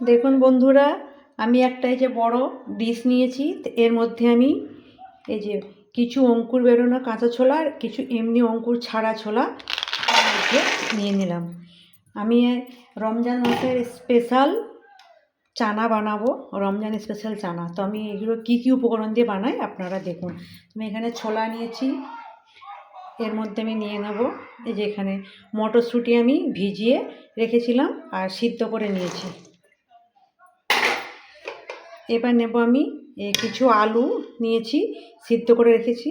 দেখুন বন্ধুরা, আমি একটা এই যে বড় ডিশ নিয়েছি। এর মধ্যে আমি এই যে কিছু অঙ্কুর বেরোনো কাঁচা ছোলা আর কিছু এমনি অঙ্কুর ছাড়া ছোলা নিয়ে নিলাম। আমি রমজান মাসের স্পেশাল চানা বানাবো, রমজান স্পেশাল চানা। তো আমি এগুলো কি কি উপকরণ দিয়ে বানাই আপনারা দেখুন। আমি এখানে ছোলা নিয়েছি, এর মধ্যে আমি নিয়ে নেব এই যে এখানে মটরশুঁটি আমি ভিজিয়ে রেখেছিলাম আর সিদ্ধ করে নিয়েছি। এবার নেব আমি কিছু আলু নিয়েছি, সিদ্ধ করে রেখেছি,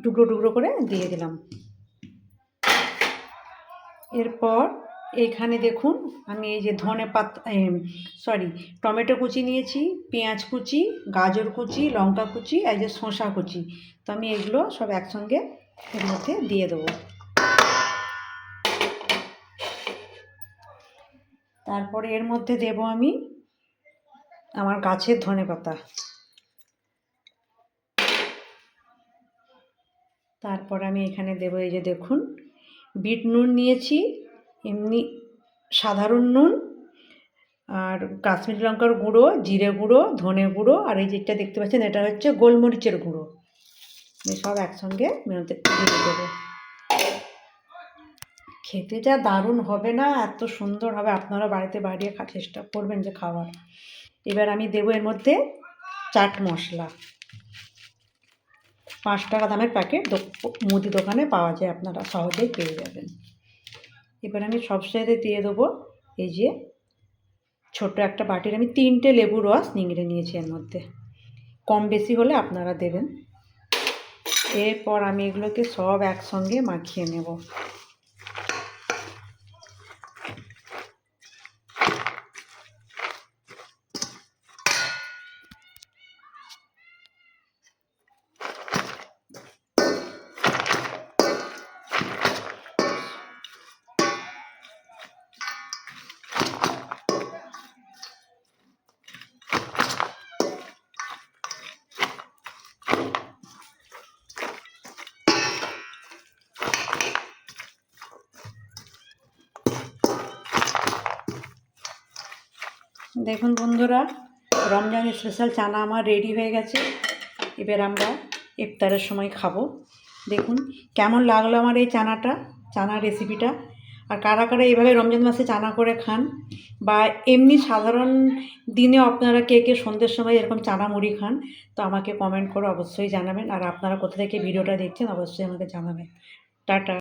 টুকরো টুকরো করে দিয়ে দিলাম। এরপর এইখানে দেখুন আমি এই যে টমেটো কুচি নিয়েছি, পেঁয়াজ কুচি, গাজর কুচি, লঙ্কা কুচি, এই যে শসা কুচি। তো আমি এগুলো সব একসঙ্গে এর মধ্যে দিয়ে দেবো। তারপরে এর মধ্যে দেব আমি আমার গাছের ধনেপাতা। তারপর আমি এখানে দেবো এই যে দেখুন বিট নুন নিয়েছি, এমনি সাধারণ নুন, আর কাশ্মীরি লঙ্কার গুঁড়ো, জিরে গুঁড়ো, ধনে গুঁড়ো, আর এই যেটা দেখতে পাচ্ছেন এটা হচ্ছে গোলমরিচের গুঁড়ো। আমি সব একসঙ্গে দিয়ে দেবো। খেতে যা দারুণ হবে না, এত সুন্দর হবে, আপনারা বাড়িতে বানিয়ে চেষ্টা করবেন যে খাওয়ার। এবার আমি দেবো এর মধ্যে চাট মশলা। 5 টাকা দামের প্যাকেট মুদি দোকানে পাওয়া যায়, আপনারা সহজেই পেয়ে যাবেন। এবার আমি সবশেষে দিয়ে দেবো এই যে ছোট একটা বাটির আমি 3টে লেবুর রস নিংড়ে নিয়েছি এর মধ্যে, কম বেশি হলে আপনারা দেবেন। এরপর আমি এগুলোকে সব একসঙ্গে মাখিয়ে নেব। দেখুন বন্ধুরা, রমজান স্পেশাল চানা আমার রেডি হয়ে গেছে। এবার আমরা ইফতারের সময় খাবো। দেখুন কেমন লাগলো আমার এই চানার রেসিপিটা। আর কারা কারা এইভাবে রমজান মাসে চানা করে খান, বা এমনি সাধারণ দিনে আপনারা কে কে সন্ধ্যের সময় এরকম চানা মুড়ি খান, তো আমাকে কমেন্ট করে অবশ্যই জানাবেন। আর আপনারা কোথা থেকে ভিডিওটা দেখছেন অবশ্যই আমাকে জানাবেন। টাটা।